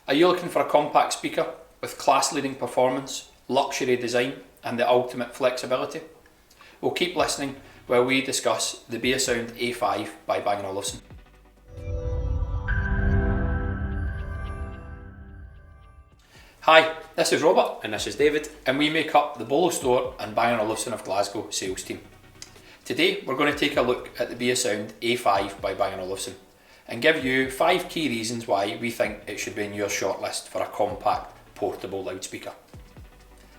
Are you looking for a compact speaker with class-leading performance, luxury design and the ultimate flexibility? Well, keep listening while we discuss the Beosound A5 by Bang Olufsen. Hi, this is Robert and this is David, and we make up the Bolo Store and Bang Olufsen of Glasgow sales team. Today we're going to take a look at the Beosound A5 by Bang Olufsen and give you 5 key reasons why we think it should be in your shortlist for a compact portable loudspeaker.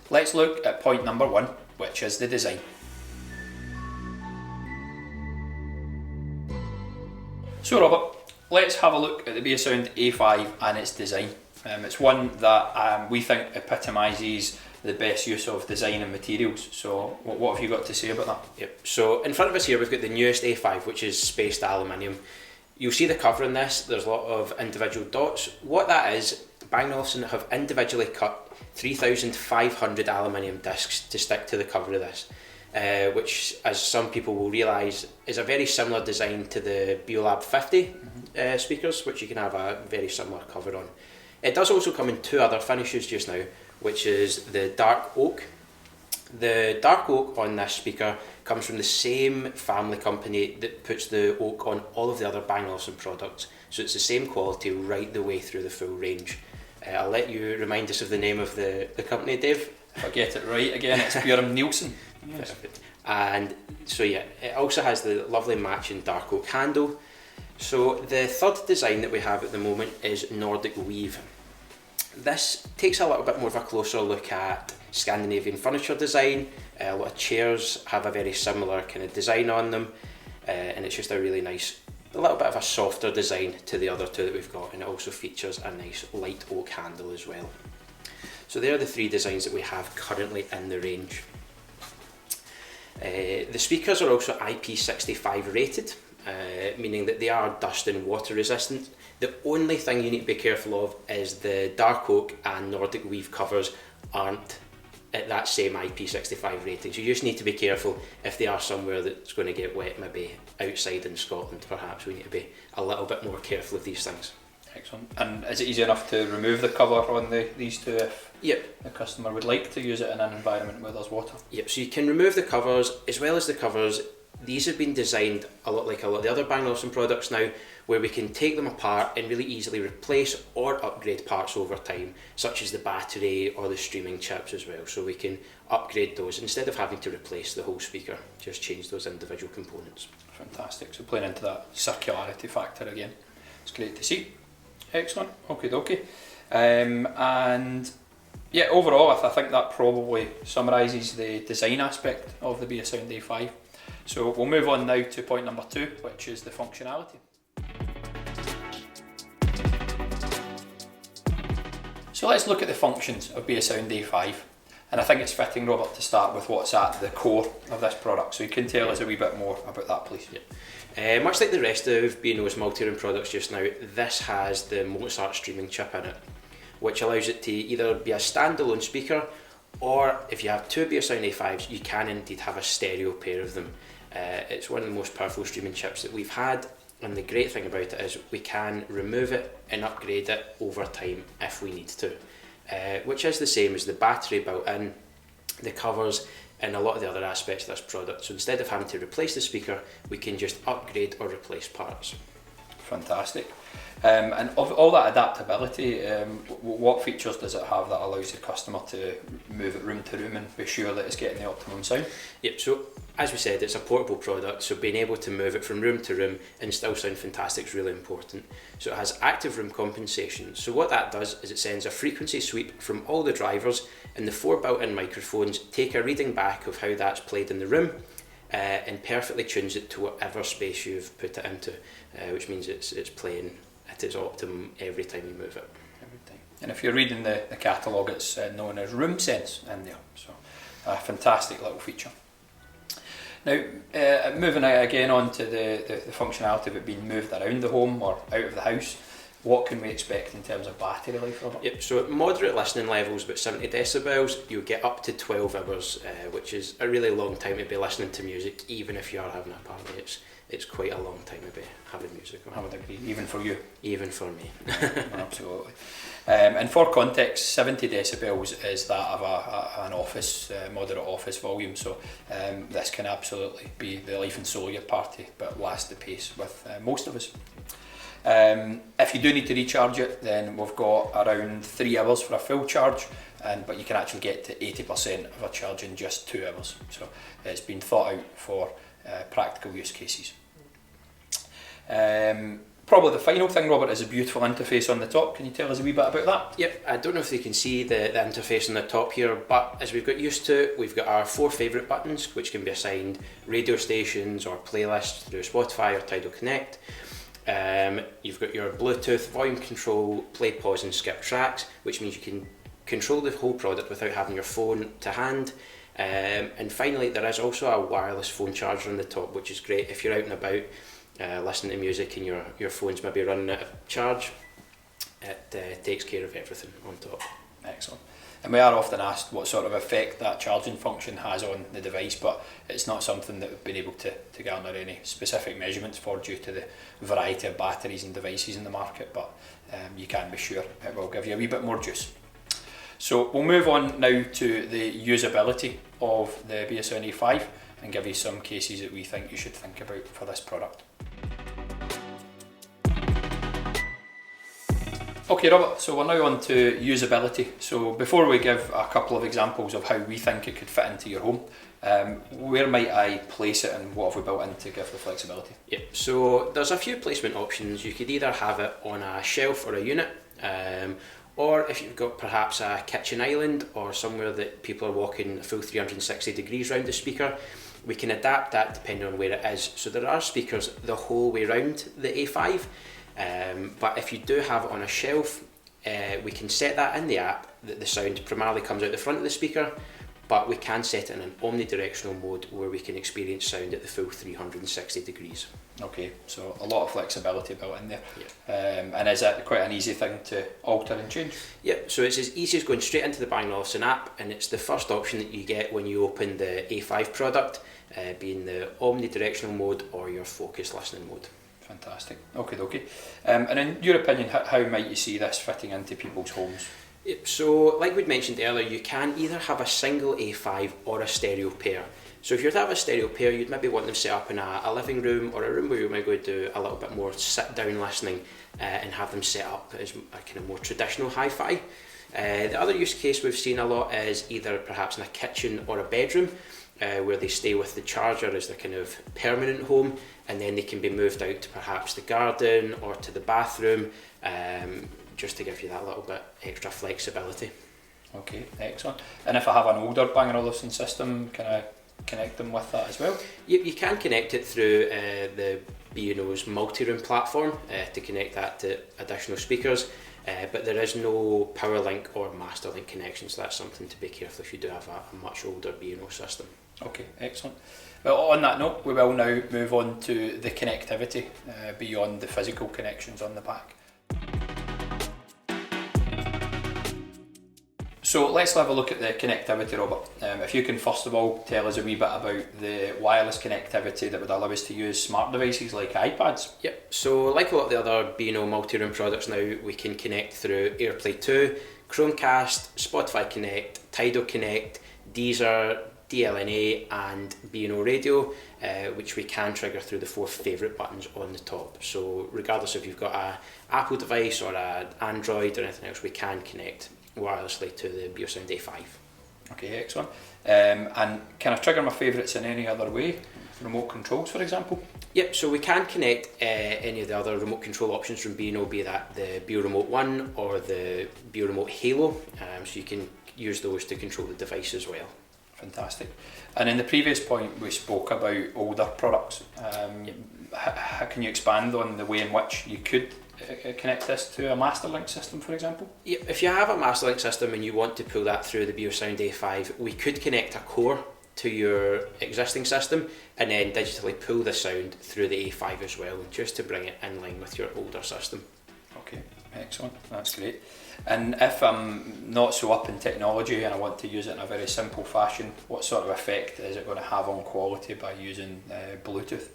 Let's look at point number 1, which is the design. So Robert, let's have a look at the Beosound A5 and its design. It's one that we think epitomises the best use of design and materials. So what have you got to say about that? Yep. So in front of us here we've got the newest A5, which is spaced aluminium. You'll see the cover in this, there's a lot of individual dots. What that is, Bang Olufsen have individually cut 3,500 aluminium discs to stick to the cover of this, which, as some people will realise, is a very similar design to the Beolab 50 speakers, which you can have a very similar cover on. It does also come in 2 other finishes just now, which is the dark oak. The dark oak on this speaker comes from the same family company that puts the oak on all of the other Bang Olufsen products, so it's the same quality right the way through the full range. I'll let you remind us of the name of the company, Dave. If I get it right again, it's Bjorn Nielsen. Yes. Perfect. And so yeah, it also has the lovely matching dark oak handle. So the third design that we have at the moment is Nordic Weave. This takes a little bit more of a closer look at Scandinavian furniture design. A lot of chairs have a very similar kind of design on them, and it's just a really nice, a little bit of a softer design to the other 2 that we've got, and it also features a nice light oak handle as well. So they are the 3 designs that we have currently in the range. The speakers are also IP65 rated, meaning that they are dust and water resistant. The only thing you need to be careful of is the dark oak and Nordic Weave covers aren't at that same IP65 rating, so you just need to be careful if they are somewhere that's going to get wet, maybe outside in Scotland. Perhaps we need to be a little bit more careful of these things. Excellent. And is it easy enough to remove the cover on these 2 if the customer would like to use it in an environment where there's water? Yep, so you can remove the covers as well as the covers. These have been designed a lot like a lot of the other Bang Olufsen products now, where we can take them apart and really easily replace or upgrade parts over time, such as the battery or the streaming chips as well. So we can upgrade those instead of having to replace the whole speaker, just change those individual components. Fantastic. So playing into that circularity factor again. It's great to see. Excellent. Okie dokie. And yeah, overall I think that probably summarises the design aspect of the Beosound A5. So we'll move on now to point number 2, which is the functionality. So let's look at the functions of Beosound A5, and I think it's fitting, Robert, to start with what's at the core of this product, so you can tell us a wee bit more about that, please. Yeah. Much like the rest of B&O's multi-room products just now, this has the Mozart streaming chip in it, which allows it to either be a standalone speaker, or if you have 2 Beosound A5s, you can indeed have a stereo pair of them. It's one of the most powerful streaming chips that we've had, and the great thing about it is we can remove it and upgrade it over time if we need to, which is the same as the battery built in, the covers, and a lot of the other aspects of this product. So instead of having to replace the speaker, we can just upgrade or replace parts. Fantastic. And of all that adaptability, what features does it have that allows the customer to move it room to room and be sure that it's getting the optimum sound? Yep, so as we said, it's a portable product, so being able to move it from room to room and still sound fantastic is really important. So it has active room compensation. So what that does is it sends a frequency sweep from all the drivers, and the 4 built-in microphones take a reading back of how that's played in the room, and perfectly tunes it to whatever space you've put it into, which means it's playing at its optimum every time you move it. Every time. And if you're reading the catalogue, it's known as Room Sense in there, so a fantastic little feature. Now, moving again on to the functionality of it being moved around the home or out of the house, What can we expect in terms of battery life, Robert? Yep, so at moderate listening levels, about 70 decibels, you'll get up to 12 hours, which is a really long time to be listening to music, even if you are having a party. It's quite a long time to be having music on. I would agree, even for you. Even for me. Absolutely. And for context, 70 decibels is that of an office, moderate office volume, so this can absolutely be the life and soul of your party, but last the pace with most of us. If you do need to recharge it, then we've got around 3 hours for a full charge, but you can actually get to 80% of a charge in just 2 hours. So it's been thought out for practical use cases. Probably the final thing, Robert, is a beautiful interface on the top. Can you tell us a wee bit about that? Yep, I don't know if you can see the interface on the top here, but as we've got used to, we've got our 4 favourite buttons, which can be assigned radio stations or playlists through Spotify or Tidal Connect. You've got your Bluetooth volume control, play, pause and skip tracks, which means you can control the whole product without having your phone to hand. And finally, there is also a wireless phone charger on the top, which is great if you're out and about listening to music and your phone's maybe running out of charge. It takes care of everything on top. Excellent. And we are often asked what sort of effect that charging function has on the device, but it's not something that we've been able to garner any specific measurements for due to the variety of batteries and devices in the market, but you can be sure it will give you a wee bit more juice. So we'll move on now to the usability of the Beosound A5 and give you some cases that we think you should think about for this product. Okay, Robert, so we're now on to usability. So before we give a couple of examples of how we think it could fit into your home, where might I place it and what have we built in to give the flexibility? Yep, so there's a few placement options. You could either have it on a shelf or a unit, or if you've got perhaps a kitchen island or somewhere that people are walking a full 360 degrees around the speaker, we can adapt that depending on where it is. So there are speakers the whole way around the A5, but if you do have it on a shelf, we can set that in the app that the sound primarily comes out the front of the speaker, but we can set it in an omnidirectional mode where we can experience sound at the full 360 degrees. Okay, so a lot of flexibility built in there. Yeah. And is that quite an easy thing to alter and change? Yep, so it's as easy as going straight into the Bang Olufsen app, and it's the first option that you get when you open the A5 product, being the omnidirectional mode or your focus listening mode. Fantastic. Okay. And in your opinion, how might you see this fitting into people's homes? Yep, so like we'd mentioned earlier, you can either have a single A5 or a stereo pair. So if you're to have a stereo pair, you'd maybe want them set up in a living room or a room where you might go do a little bit more sit down listening and have them set up as a kind of more traditional hi-fi. The other use case we've seen a lot is either perhaps in a kitchen or a bedroom where they stay with the charger as their kind of permanent home, and then they can be moved out to perhaps the garden or to the bathroom, just to give you that little bit extra flexibility. Okay, excellent. And if I have an older Bang Olufsen system, can I connect them with that as well? You can connect it through the B&O's multi-room platform to connect that to additional speakers, but there is no PowerLink or MasterLink connection, so that's something to be careful if you do have a much older B&O system. Okay, excellent. Well, on that note, we will now move on to the connectivity beyond the physical connections on the back. So let's have a look at the connectivity, Robert. If you can first of all tell us a wee bit about the wireless connectivity that would allow us to use smart devices like iPads. Yep, so like a lot of the other B&O multi-room products now, we can connect through AirPlay 2, Chromecast, Spotify Connect, Tidal Connect, Deezer, DLNA and B&O Radio, which we can trigger through the 4 favourite buttons on the top. So regardless if you've got an Apple device or an Android or anything else, we can connect wirelessly to the Beosound A5. Okay, excellent. And can I trigger my favourites in any other way? Remote controls, for example? Yep, so we can connect any of the other remote control options from B&O, be that the BeoRemote 1 or the BeoRemote Halo, so you can use those to control the device as well. Fantastic. And in the previous point we spoke about older products. How can you expand on the way in which you could connect this to a MasterLink system, for example? Yeah, if you have a MasterLink system and you want to pull that through the Beosound A5, we could connect a core to your existing system and then digitally pull the sound through the A5 as well, just to bring it in line with your older system. Okay, excellent, that's great. And if I'm not so up in technology and I want to use it in a very simple fashion, what sort of effect is it going to have on quality by using Bluetooth?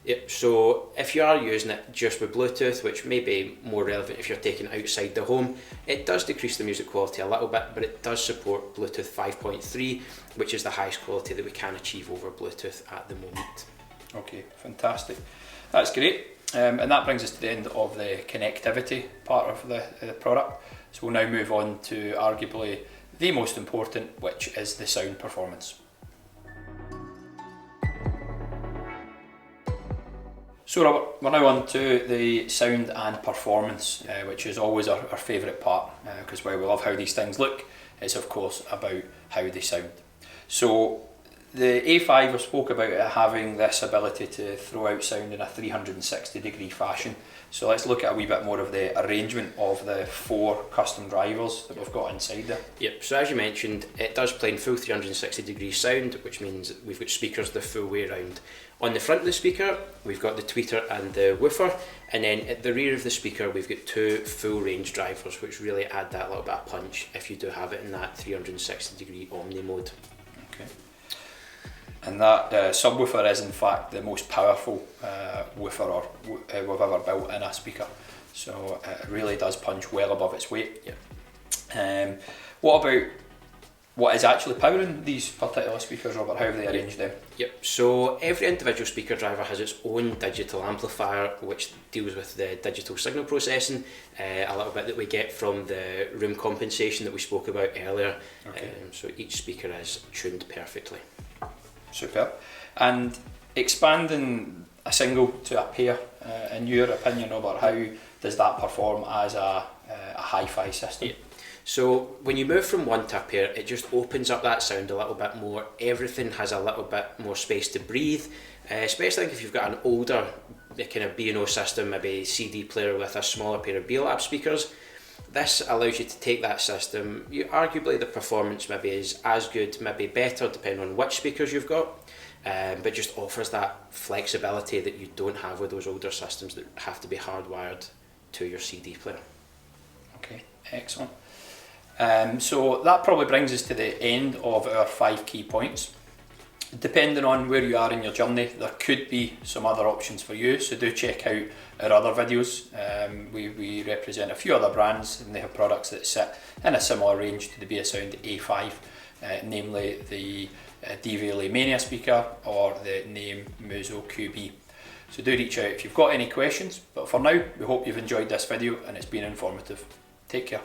Yep, so if you are using it just with Bluetooth, which may be more relevant if you're taking it outside the home, it does decrease the music quality a little bit, but it does support Bluetooth 5.3, which is the highest quality that we can achieve over Bluetooth at the moment. Okay, fantastic. That's great. And that brings us to the end of the connectivity part of the product. So we'll now move on to arguably the most important, which is the sound performance. So Robert, we're now on to the sound and performance, which is always our favourite part, because while we love how these things look, it's of course about how they sound. So the A5, I spoke about it having this ability to throw out sound in a 360 degree fashion. So let's look at a wee bit more of the arrangement of the 4 custom drivers that we've got inside there. Yep, so as you mentioned, it does play in full 360 degree sound, which means we've got speakers the full way around. On the front of the speaker, we've got the tweeter and the woofer, and then at the rear of the speaker, we've got 2 full range drivers, which really add that little bit of punch if you do have it in that 360 degree Omni mode. Okay. And that subwoofer is in fact the most powerful woofer we've ever built in a speaker. So it really does punch well above its weight. Yeah. What about what is actually powering these particular speakers, Robert? How have they arranged them? Yep, so every individual speaker driver has its own digital amplifier which deals with the digital signal processing, a little bit that we get from the room compensation that we spoke about earlier. Okay. So each speaker is tuned perfectly. Superb. And expanding a single to a pair, in your opinion, Robert, how does that perform as a hi-fi system? Yeah. So when you move from one to a pair, it just opens up that sound a little bit more. Everything has a little bit more space to breathe, especially if you've got an older kind of B&O system, maybe CD player with a smaller pair of B-Lab speakers. This allows you to take that system, arguably the performance maybe is as good, maybe better depending on which speakers you've got, but just offers that flexibility that you don't have with those older systems that have to be hardwired to your CD player. Okay, excellent. So that probably brings us to the end of our 5 key points. Depending on where you are in your journey, there could be some other options for you, so do check out our other videos. We represent a few other brands and they have products that sit in a similar range to the Beosound A5, namely the DVLA Mania speaker or the Name Muso QB. So do reach out if you've got any questions, but for now we hope you've enjoyed this video and it's been informative. Take care.